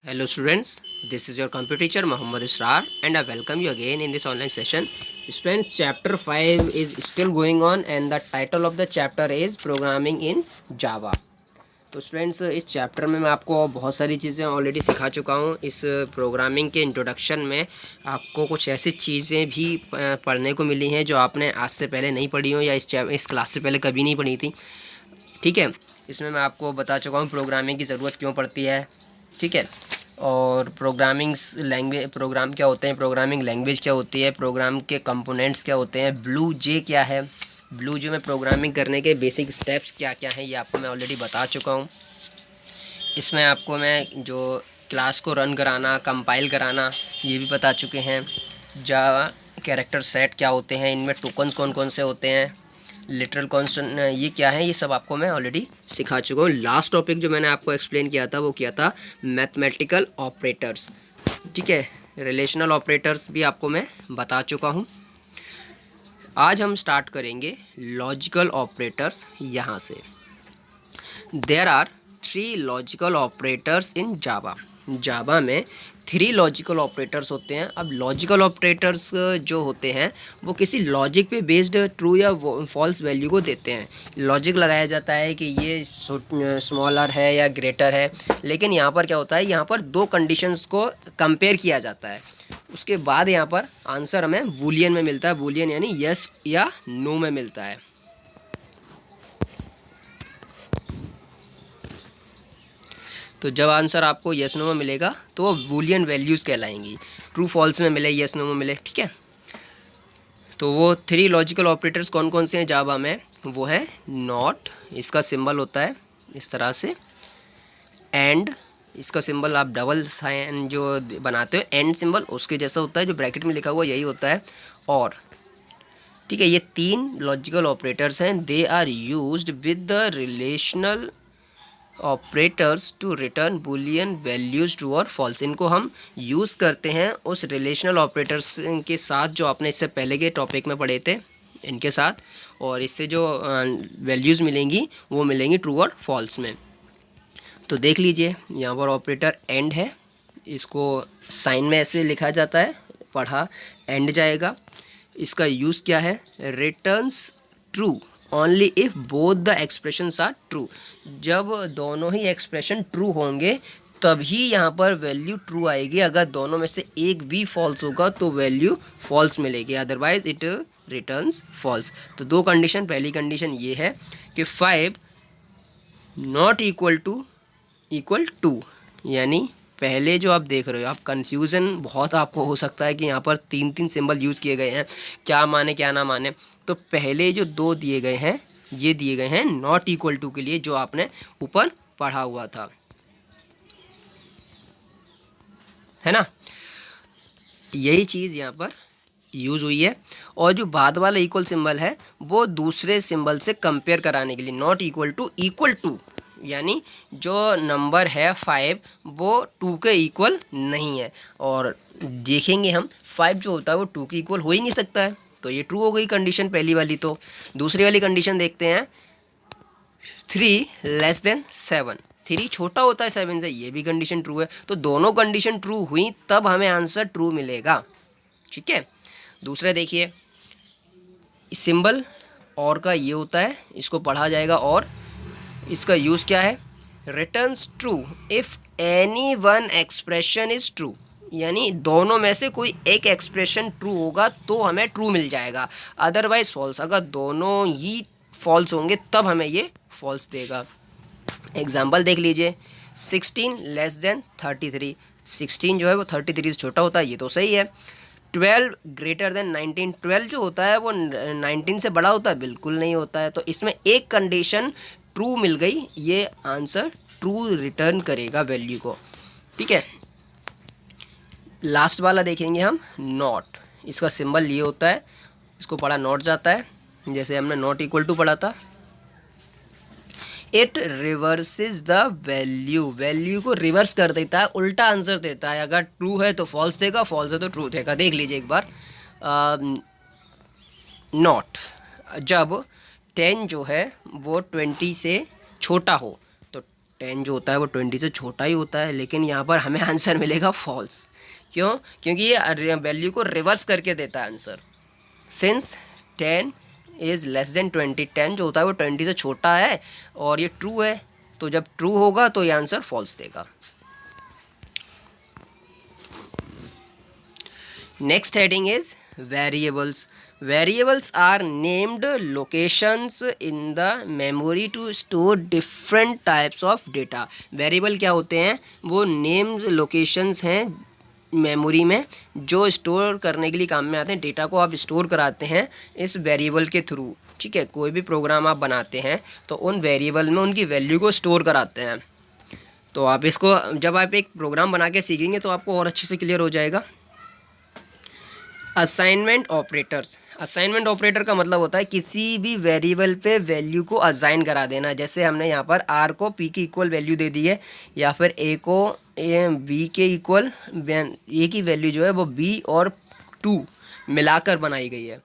Hello students, this is your computer teacher Muhammad Israr and I welcome you again in this online session. Students, chapter 5 is still going on and the title of the chapter is Programming in Java. तो students इस chapter में मैं आपको बहुत सारी चीज़ें already सिखा चुका हूँ। इस प्रोग्रामिंग के इंट्रोडक्शन में आपको कुछ ऐसी चीज़ें भी पढ़ने को मिली हैं जो आपने आज से पहले नहीं पढ़ी हो या इस क्लास से पहले कभी नहीं पढ़ी थी। ठीक है, इसमें मैं आपको बता चुका हूँ प्रोग्रामिंग की ज़रूरत क्यों पड़ती है। ठीक है, और प्रोग्राम क्या होते हैं, प्रोग्रामिंग लैंग्वेज क्या होती है, प्रोग्राम के कंपोनेंट्स क्या होते हैं, ब्लू जे क्या है, ब्लू जे में प्रोग्रामिंग करने के बेसिक स्टेप्स क्या क्या हैं, ये आपको मैं ऑलरेडी बता चुका हूँ। इसमें आपको मैं जो क्लास को रन कराना, कंपाइल कराना, ये भी बता चुके हैं। जावा कैरेक्टर सेट क्या होते हैं, इनमें टोकन्स कौन कौन से होते हैं, लिटरल कॉन्स्टेंट ये क्या है, ये सब आपको मैं ऑलरेडी सिखा चुका हूँ। लास्ट टॉपिक जो मैंने आपको एक्सप्लेन किया था वो किया था मैथमेटिकल ऑपरेटर्स। ठीक है, रिलेशनल ऑपरेटर्स भी आपको मैं बता चुका हूँ। आज हम स्टार्ट करेंगे लॉजिकल ऑपरेटर्स यहाँ से। There are 3 logical operators in Java. Java में 3 लॉजिकल ऑपरेटर्स होते हैं। अब लॉजिकल ऑपरेटर्स जो होते हैं वो किसी लॉजिक पे बेस्ड ट्रू या फॉल्स वैल्यू को देते हैं। लॉजिक लगाया जाता है कि ये स्मॉलर है या ग्रेटर है, लेकिन यहाँ पर क्या होता है, यहाँ पर 2 कंडीशंस को कंपेयर किया जाता है। उसके बाद यहाँ पर आंसर हमें बूलियन में मिलता है। बूलियन यानी यस या नो में मिलता है। तो जब आंसर आपको येस नो में मिलेगा तो वो बूलियन वैल्यूज़ कहलाएंगी। ट्रू फॉल्स में मिले, येस नो में मिले। ठीक है, तो वो 3 लॉजिकल ऑपरेटर्स कौन कौन से हैं जावा में, वो है नॉट, इसका सिंबल होता है इस तरह से, एंड, इसका सिंबल आप डबल साइन जो बनाते हो एंड सिंबल उसके जैसा होता है, जो ब्रैकेट में लिखा हुआ यही होता है, और। ठीक है, ये 3 लॉजिकल ऑपरेटर्स हैं। They are used with the relational operators to return boolean values true और फॉल्स। इनको हम यूज़ करते हैं उस रिलेशनल ऑपरेटर्स के साथ जो आपने इससे पहले के टॉपिक में पढ़े थे, इनके साथ, और इससे जो वैल्यूज़ मिलेंगी वो मिलेंगी ट्रू और फॉल्स में। तो देख लीजिए, यहाँ पर ऑपरेटर एंड है, इसको साइन में ऐसे लिखा जाता है, पढ़ा एंड जाएगा। इसका यूज़ क्या है, returns true only if both the expressions are true. जब दोनों ही एक्सप्रेशन ट्रू होंगे तभी यहाँ पर वैल्यू ट्रू आएगी। अगर दोनों में से एक भी फॉल्स होगा तो वैल्यू फॉल्स मिलेगी, अदरवाइज इट रिटर्न्स फॉल्स। तो 2 कंडीशन, पहली कंडीशन ये है कि 5 नॉट इक्वल टू, यानी पहले जो आप देख रहे हो, आप कन्फ्यूज़न बहुत आपको हो सकता है कि यहाँ पर 3 सिंबल यूज़ किए गए हैं, क्या माने क्या ना माने। तो पहले जो 2 दिए गए हैं ये दिए गए हैं नॉट इक्वल टू के लिए, जो आपने ऊपर पढ़ा हुआ था, है ना। यही चीज़ यहाँ पर यूज़ हुई है। और जो बाद वाला इक्वल सिंबल है वो दूसरे सिंबल से कंपेयर कराने के लिए, नॉट इक्वल टू यानी जो नंबर है 5 वो 2 के इक्वल नहीं है। और देखेंगे हम 5 जो होता है वो 2 के इक्वल हो ही नहीं सकता है, तो ये ट्रू हो गई कंडीशन पहली वाली। तो दूसरी वाली कंडीशन देखते हैं, 3 लेस देन 7, 3 छोटा होता है 7 से, ये भी कंडीशन ट्रू है। तो दोनों कंडीशन ट्रू हुई तब हमें आंसर ट्रू मिलेगा। ठीक है, दूसरा देखिए, सिंबल और का ये होता है, इसको पढ़ा जाएगा, और इसका यूज़ क्या है, returns true if any one expression is true, यानी दोनों में से कोई एक एक्सप्रेशन ट्रू होगा तो हमें ट्रू मिल जाएगा, अदरवाइज फॉल्स। अगर दोनों ही फॉल्स होंगे तब हमें ये फॉल्स देगा। एग्जाम्पल देख लीजिए, 16 लेस देन 33, 16 जो है वो 33 से छोटा होता है, ये तो सही है। 12 ग्रेटर देन 19, 12 जो होता है वो 19 से बड़ा होता है, बिल्कुल नहीं होता है। तो इसमें एक कंडीशन ट्रू मिल गई, ये आंसर ट्रू रिटर्न करेगा वैल्यू को। ठीक है, लास्ट वाला देखेंगे हम, नॉट, इसका सिंबल ये होता है, इसको पढ़ा नॉट जाता है, जैसे हमने नॉट इक्वल टू पढ़ा था। इट रिवर्सेस द वैल्यू को रिवर्स कर देता है, उल्टा आंसर देता है। अगर ट्रू है तो फॉल्स देगा, फॉल्स है तो ट्रू देगा। देख लीजिए एक बार, नॉट, जब 10 जो है वो 20 से छोटा हो, तो 10 जो होता है वो 20 से छोटा ही होता है, लेकिन यहाँ पर हमें आंसर मिलेगा फॉल्स। क्यों? क्योंकि ये वैल्यू को रिवर्स करके देता है answer. Since 10 is less than 20, 10 जो होता है वो 20 से छोटा है और ये ट्रू है, तो जब ट्रू होगा तो ये आंसर फॉल्स देगा। Next heading is variables. Variables are named locations in the memory to store different types of data. Variable क्या होते हैं? वो नेम्ड लोकेशंस हैं मेमोरी में जो स्टोर करने के लिए काम में आते हैं। डेटा को आप स्टोर कराते हैं इस वेरिएबल के थ्रू, ठीक है। कोई भी प्रोग्राम आप बनाते हैं तो उन वेरिएबल में उनकी वैल्यू को स्टोर कराते हैं। तो आप इसको जब आप एक प्रोग्राम बना के सीखेंगे तो आपको और अच्छे से क्लियर हो जाएगा। Assignment operators. असाइनमेंट ऑपरेटर का मतलब होता है किसी भी वेरिएबल पे वैल्यू को असाइन करा देना। जैसे हमने यहाँ पर आर को पी की इक्वल वैल्यू दे दी है, या फिर ए को बी के इक्वल, ए की वैल्यू जो है वो बी और 2 मिलाकर बनाई गई है।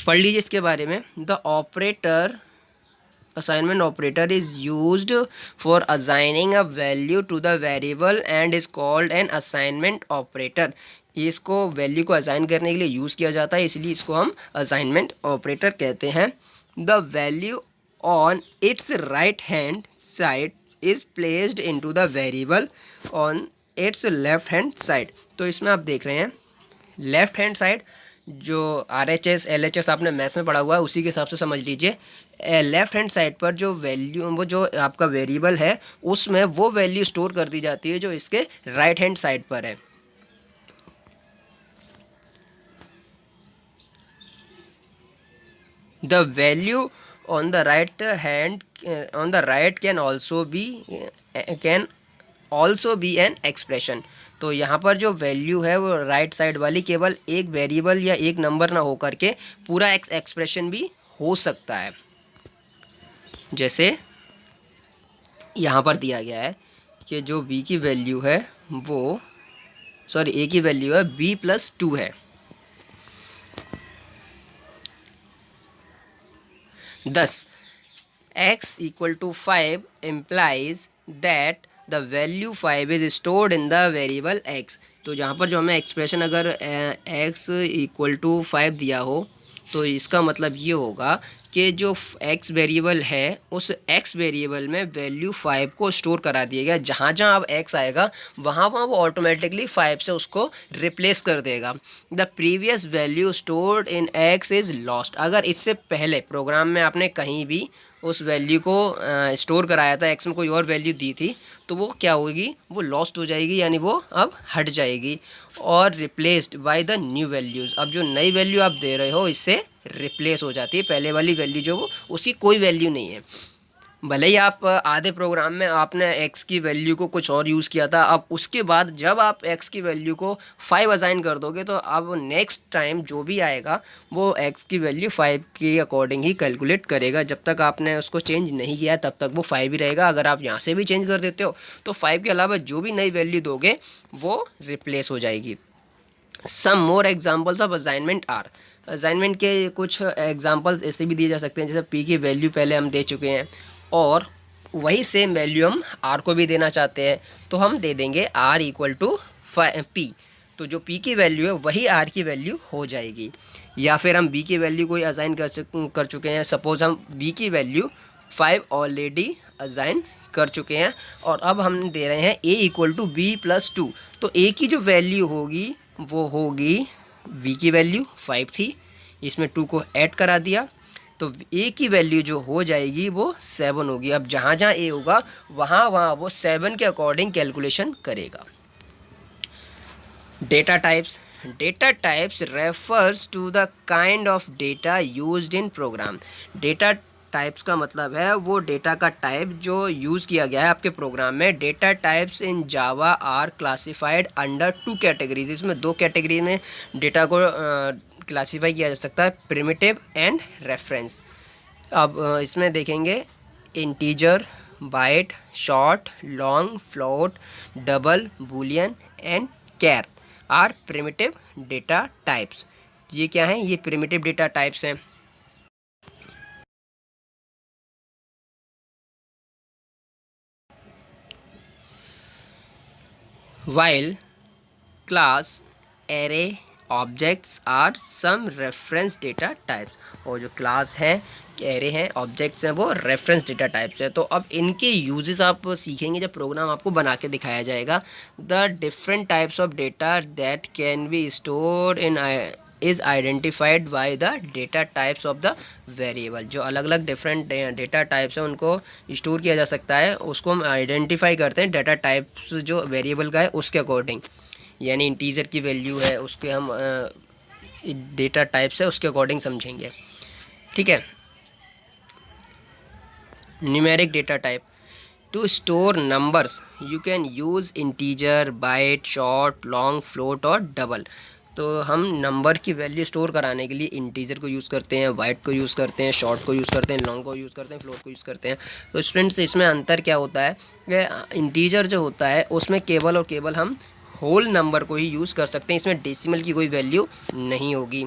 पढ़ लीजिए इसके बारे में। The operator assignment operator is used for assigning a value to the variable and is called an assignment operator। इसको वैल्यू को असाइन करने के लिए यूज़ किया जाता है, इसलिए इसको हम असाइनमेंट ऑपरेटर कहते हैं। The value on it's right hand side is placed into the variable on it's left hand side. तो इसमें आप देख रहे हैं लेफ्ट हैंड साइड जो RHS LHS आपने मैथ्स में पढ़ा हुआ है उसी के हिसाब से समझ लीजिए। लेफ्ट हैंड साइड पर जो वैल्यू, वो जो आपका वेरिएबल है उसमें वो वैल्यू स्टोर कर दी जाती है जो इसके राइट हैंड साइड पर है। The value on the right hand on the right can also be an expression. तो यहाँ पर जो वैल्यू है वो राइट साइड वाली केवल एक वेरिएबल या एक नंबर ना हो करके पूरा एक्सप्रेशन भी हो सकता है। जैसे यहाँ पर दिया गया है कि जो b की वैल्यू है वो a की वैल्यू है b+2 है। Thus, x equal to 5 implies that the value 5 is stored in the variable x। तो जहाँ पर जो हमें एक्सप्रेशन अगर x इक्वल टू 5 दिया हो तो इसका मतलब ये होगा कि जो x वेरिएबल है उस x वेरिएबल में वैल्यू 5 को स्टोर करा दिया गया। जहाँ जहाँ अब x आएगा वहाँ वहाँ वो ऑटोमेटिकली 5 से उसको रिप्लेस कर देगा। The previous value stored in x is lost. अगर इससे पहले प्रोग्राम में आपने कहीं भी उस वैल्यू को स्टोर कराया था, x में कोई और वैल्यू दी थी, तो वो क्या होगी? वो लॉस्ट हो जाएगी, यानी वो अब हट जाएगी। और replaced by the new values. अब जो नई वैल्यू आप दे रहे हो इससे रिप्लेस हो जाती है। पहले वाली वैल्यू जो उसकी कोई वैल्यू नहीं है। भले ही आप आधे प्रोग्राम में आपने x की वैल्यू को कुछ और यूज़ किया था, अब उसके बाद जब आप x की वैल्यू को 5 असाइन कर दोगे तो अब नेक्स्ट टाइम जो भी आएगा वो x की वैल्यू 5 के अकॉर्डिंग ही कैलकुलेट करेगा। जब तक आपने उसको चेंज नहीं किया तब तक वो 5 ही रहेगा। अगर आप यहाँ से भी चेंज कर देते हो तो 5 के अलावा जो भी नई वैल्यू दोगे वो रिप्लेस हो जाएगी। Some more examples of assignment are. Assignment के कुछ एग्जांपल्स ऐसे भी दिए जा सकते हैं, जैसे p की वैल्यू पहले हम दे चुके हैं और वही सेम वैल्यू हम r को भी देना चाहते हैं, तो हम दे देंगे r इक्वल टू p। तो जो p की वैल्यू है वही r की वैल्यू हो जाएगी। या फिर हम b की वैल्यू कोई असाइन कर चुके हैं। सपोज़ हम b की वैल्यू 5 ऑलरेडी असाइन कर चुके हैं और अब हम दे रहे हैं a इक्वल टू b+2। तो a की जो वैल्यू होगी वो होगी, v की वैल्यू 5 थी, इसमें 2 को ऐड करा दिया तो a की वैल्यू जो हो जाएगी वो 7 होगी। अब जहाँ जहाँ a होगा वहाँ वहाँ वो 7 के अकॉर्डिंग कैलकुलेशन करेगा। Data types. Data types refers to the kind of data used in program. Data types का मतलब है वो डेटा का टाइप जो यूज़ किया गया है आपके प्रोग्राम में। Data types in Java are classified under 2 categories. इसमें 2 कैटेगरी में डेटा को क्लासीफाई किया जा सकता है, प्रिमिटिव एंड रेफरेंस। अब इसमें देखेंगे integer, byte, short, long, float, double, boolean and char are primitive data types. ये क्या हैं? ये प्रिमिटिव डेटा टाइप्स हैं। while class, array, objects are some reference data types. और जो क्लास है, एरे हैं, ऑब्जेक्ट्स हैं, वो रेफरेंस डेटा टाइप्स है। तो अब इनके यूजेस आप सीखेंगे जब प्रोग्राम आपको बना के दिखाया जाएगा। The different types of data that can be store in is identified by the data types of the variable. जो अलग अलग डिफरेंट डेटा टाइप्स हैं उनको स्टोर किया जा सकता है, उसको हम आइडेंटिफाई करते हैं डेटा टाइप्स जो वेरिएबल का है उसके अकॉर्डिंग। यानी इंटीजर की वैल्यू है उसके हम डेटा टाइप्स है उसके अकॉर्डिंग समझेंगे। ठीक है। Numeric data type, to store numbers you can use integer, byte, short, long, float और डबल। तो हम नंबर की वैल्यू स्टोर कराने के लिए इंटीजर को यूज़ करते हैं, बाइट को यूज़ करते हैं, शॉर्ट को यूज़ करते हैं, लॉन्ग को यूज़ करते हैं, फ्लोट को यूज़ करते हैं। तो स्टूडेंट्स इसमें अंतर क्या होता है कि इंटीजर जो होता है उसमें केवल और केवल हम होल नंबर को ही यूज़ कर सकते हैं, इसमें डेसिमल की कोई वैल्यू नहीं होगी।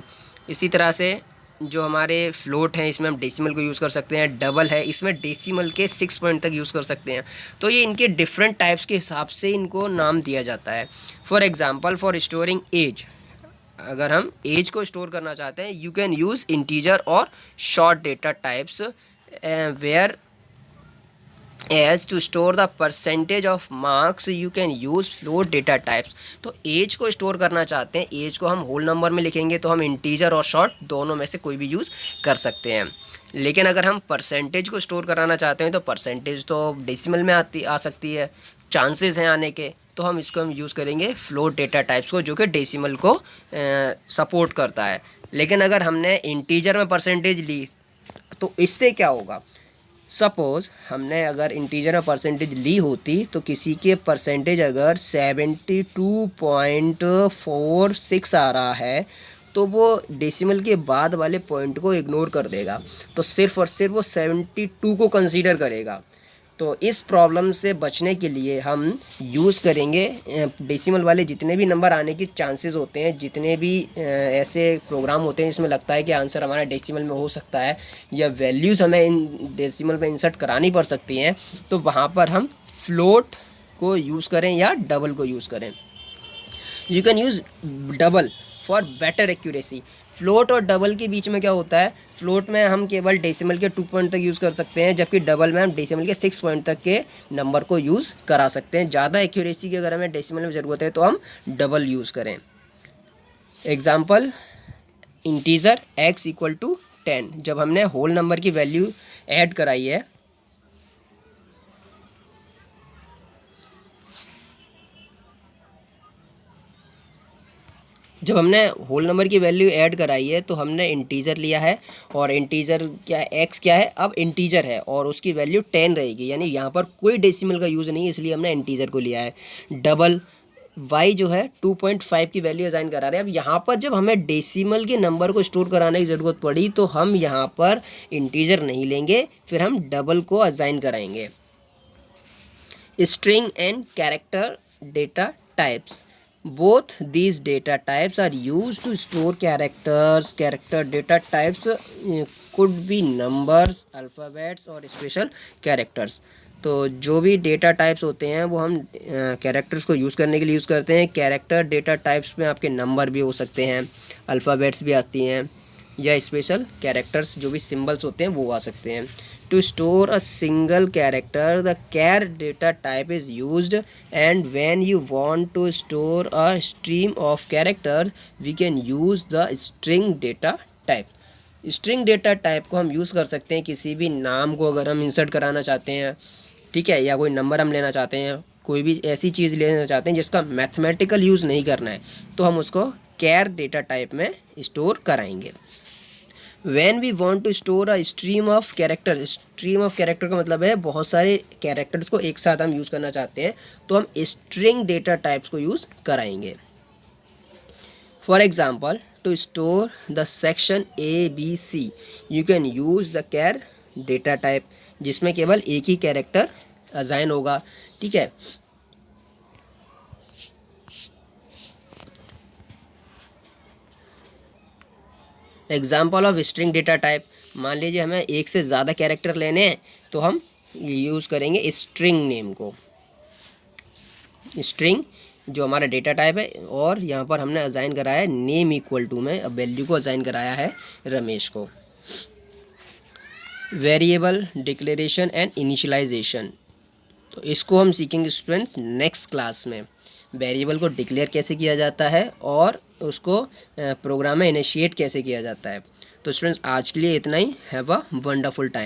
इसी तरह से जो हमारे फ्लोट हैं इसमें हम डेसिमल को यूज़ कर सकते हैं, डबल है इसमें डेसिमल के 6 पॉइंट तक यूज़ कर सकते हैं। तो ये इनके डिफरेंट टाइप्स के हिसाब से इनको नाम दिया जाता है। For example, for storing age, अगर हम एज को स्टोर करना चाहते हैं, यू कैन यूज़ इंटीजर और short data types, where age to store the percentage of marks you can use float data types. तो एज को स्टोर करना चाहते हैं, एज को हम होल नंबर में लिखेंगे तो हम इंटीजर और शॉर्ट दोनों में से कोई भी यूज़ कर सकते हैं। लेकिन अगर हम परसेंटेज को स्टोर कराना चाहते हैं तो परसेंटेज तो डेसिमल में आ सकती है, चांसेस हैं आने के, तो हम इसको हम यूज़ करेंगे फ्लोट डेटा टाइप्स को जो कि डेसिमल को सपोर्ट करता है। लेकिन अगर हमने इंटीजर में परसेंटेज ली तो इससे क्या होगा, सपोज़ हमने अगर इंटीजर में परसेंटेज ली होती तो किसी के परसेंटेज अगर 72.46 आ रहा है तो वो डेसिमल के बाद वाले पॉइंट को इग्नोर कर देगा, तो सिर्फ और सिर्फ वो 72 को कंसीडर करेगा। तो इस प्रॉब्लम से बचने के लिए हम यूज़ करेंगे डेसिमल वाले जितने भी नंबर आने के चांसेस होते हैं, जितने भी ऐसे प्रोग्राम होते हैं जिसमें लगता है कि आंसर हमारा डेसिमल में हो सकता है या वैल्यूज़ हमें इन डेसिमल में इंसर्ट करानी पड़ सकती हैं, तो वहाँ पर हम फ्लोट को यूज़ करें या डबल को यूज़ करें। You can use double for better accuracy. Float और डबल के बीच में क्या होता है, फ्लोट में हम केवल डेसिमल के 2 पॉइंट तक यूज़ कर सकते हैं, जबकि डबल में हम डेसिमल के 6 पॉइंट तक के नंबर को यूज़ करा सकते हैं। ज़्यादा एक्यूरेसी की अगर हमें डेसिमल में ज़रूरत है तो हम डबल यूज़ करें। Example, integer x equal to 10, जब हमने होल नंबर की वैल्यू ऐड कराई है, जब हमने होल नंबर की वैल्यू ऐड कराई है तो हमने इंटीजर लिया है, और इंटीजर क्या x क्या है, अब इंटीजर है और उसकी वैल्यू 10 रहेगी, यानी यहाँ पर कोई डेसिमल का यूज़ नहीं है, इसलिए हमने इंटीजर को लिया है। डबल y जो है 2.5 की वैल्यू असाइन करा रहे हैं। अब यहाँ पर जब हमें डेसिमल के नंबर को स्टोर कराने की ज़रूरत पड़ी तो हम यहाँ पर इंटीजर नहीं लेंगे, फिर हम डबल को असाइन कराएंगे। String and character data types, both these data types are used to store characters. Character data types could be numbers, alphabets और special characters। तो जो भी डेटा टाइप्स होते हैं वो हम कैरेक्टर्स को यूज़ करने के लिए यूज़ करते हैं। कैरेक्टर डेटा टाइप्स में आपके नंबर भी हो सकते हैं, अल्फ़ाबेट्स भी आती हैं, या स्पेशल कैरेक्टर्स जो भी सिंबल्स होते हैं वो आ सकते हैं। To store a single character, the char data type is used, and when you want to store a stream of characters, we can use the string data type। String data type को हम use कर सकते हैं किसी भी नाम को अगर हम इंसर्ट कराना चाहते हैं, ठीक है, या कोई नंबर हम लेना चाहते हैं, कोई भी ऐसी चीज़ लेना चाहते हैं जिसका मैथमेटिकल यूज़ नहीं करना है, तो हम उसको कैर डेटा टाइप में स्टोर कराएंगे। When we want to store a stream of characters, stream of character का मतलब है बहुत सारे कैरेक्टर्स को एक साथ हम यूज़ करना चाहते हैं, तो हम स्ट्रिंग डेटा टाइप्स को यूज़ कराएंगे। For example, to store the section ABC you can use the char data type, जिसमें केवल एक ही कैरेक्टर असाइन होगा, ठीक है। Example of string data type, मान लीजिए हमें एक से ज़्यादा कैरेक्टर लेने हैं तो हम यूज़ करेंगे स्ट्रिंग नेम को, स्ट्रिंग जो हमारा डेटा टाइप है, और यहाँ पर हमने असाइन कराया है नेम इक्वल टू में अब वैल्यू को असाइन कराया है रमेश को। वेरिएबल डिक्लेरेशन एंड इनिशियलाइजेशन, तो इसको हम सीखेंगे स्टूडेंट्स नेक्स्ट क्लास में। वेरिएबल को डिक्लेयर कैसे किया जाता है और उसको प्रोग्राम में इनिशिएट कैसे किया जाता है। तो स्टूडेंट्स आज के लिए इतना ही। Have a wonderful time.